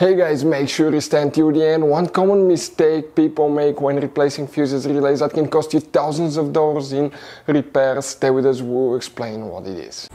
Hey guys, make sure you stand till the end. One common mistake people make when replacing fuses relays that can cost you thousands of dollars in repairs. Stay with us, we'll explain what it is.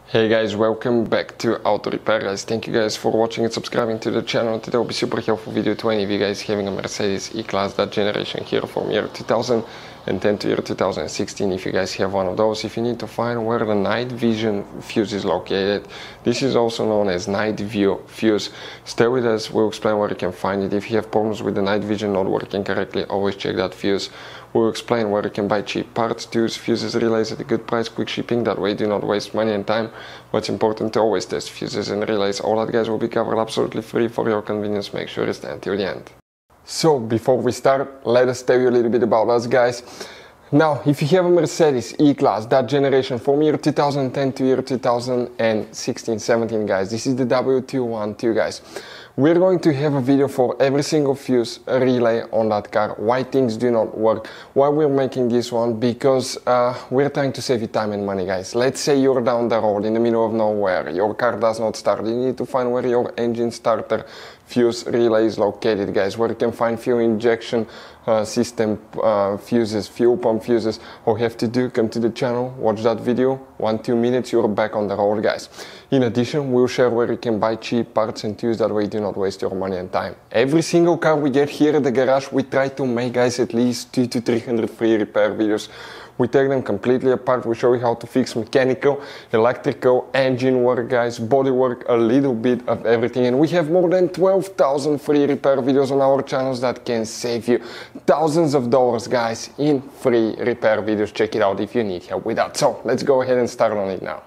Hey guys, welcome back to Auto Repair guys. Thank you guys for watching and subscribing to the channel. Today will be super helpful video to any of you guys having a Mercedes E Class, that generation here from year 2010 to year 2016. If you guys have one of those, if you need to find where the night vision fuse is located, this is also known as night view fuse. Stay with us, we'll explain where you can find it. If you have problems with the night vision not working correctly, always check that fuse. We'll explain where you can buy cheap parts, tools, fuses, relays at a good price, quick shipping, that way do not waste money and time. What's important to always test fuses and relays, all that guys will be covered absolutely free for your convenience. Make sure you stay until the end. So before we start, let us tell you a little bit about us guys. Now, if you have a Mercedes E Class, that generation from year 2010 to year 2016-17 guys, this is the W212 guys. We're going to have a video for every single fuse relay on that car, why things do not work, why we're making this one, because we're trying to save you time and money guys. Let's say you're down the road in the middle of nowhere, your car does not start, you need to find where your engine starter fuse relay is located guys, where you can find fuel injection system fuses, fuel pump fuses. All you have to do, come to the channel, watch that video, 1-2 minutes, you're back on the road guys. In addition, we'll share where you can buy cheap parts and tools, that way you do not waste your money and time. Every single car we get here at the garage, we try to make guys at least 200 to 300 free repair videos. We take them completely apart, we show you how to fix mechanical, electrical, engine work guys, body work, a little bit of everything. And we have more than 12,000 free repair videos on our channels that can save you thousands of dollars guys in free repair videos. Check it out if you need help with that. So let's go ahead and start on it now.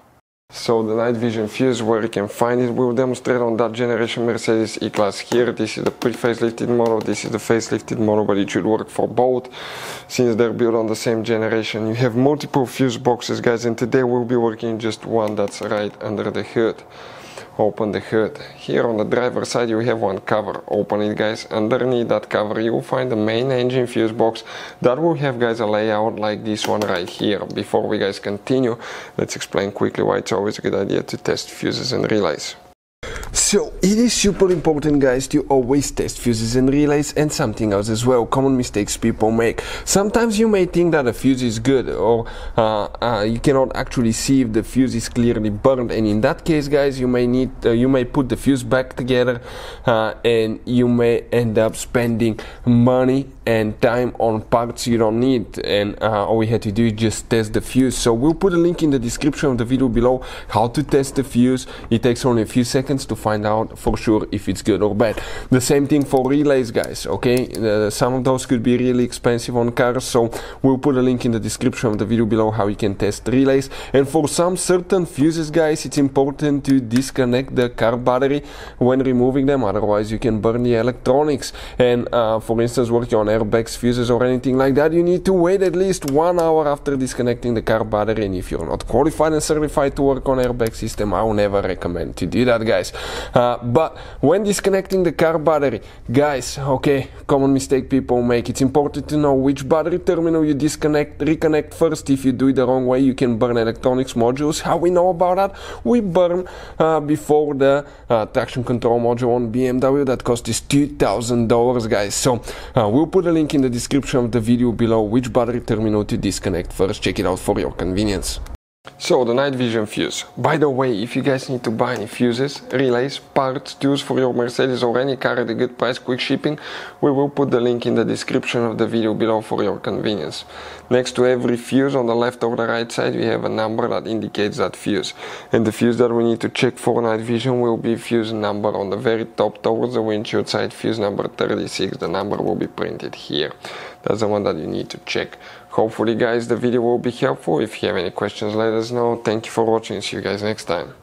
So the night vision fuse, where you can find it, we'll demonstrate on that generation Mercedes E Class here. This is the pre-facelifted model, this is the facelifted model, but it should work for both since they're built on the same generation. You have multiple fuse boxes guys, and today we'll be working just one that's right under the hood. Open the hood. Here on the driver's side you have one cover. Open it guys. Underneath that cover you will find the main engine fuse box that will have guys a layout like this one right here. Before we guys continue, let's explain quickly why it's always a good idea to test fuses and relays. So it is super important guys to always test fuses and relays, and something else as well, common mistakes people make. Sometimes you may think that a fuse is good, or you cannot actually see if the fuse is clearly burned, and in that case guys you may put the fuse back together and you may end up spending money and time on parts you don't need, and all we had to do is just test the fuse. So we'll put a link in the description of the video below how to test the fuse. It takes only a few seconds to find out for sure if it's good or bad. The same thing for relays guys, okay? Some of those could be really expensive on cars, so we'll put a link in the description of the video below how you can test relays. And for some certain fuses guys, it's important to disconnect the car battery when removing them, otherwise you can burn the electronics. And for instance, working on airbags, fuses or anything like that, you need to wait at least 1 hour after disconnecting the car battery. And if you're not qualified and certified to work on airbag system, I will never recommend to do that guys. But when disconnecting the car battery guys, okay, common mistake people make, it's important to know which battery terminal you reconnect first. If you do it the wrong way, you can burn electronics modules. How we know about that? We burn before the traction control module on BMW that cost us $2,000 guys. So we'll put a link in the description of the video below which battery terminal to disconnect first. Check it out for your convenience. So the night vision fuse. By the way, if you guys need to buy any fuses, relays, parts, tools for your Mercedes or any car at a good price, quick shipping, we will put the link in the description of the video below for your convenience. Next to every fuse on the left or the right side, we have a number that indicates that fuse. And the fuse that we need to check for night vision will be fuse number on the very top towards the windshield side, fuse number 36. The number will be printed here. That's the one that you need to check. Hopefully guys the video will be helpful. If you have any questions, let us know. Thank you for watching. See you guys next time.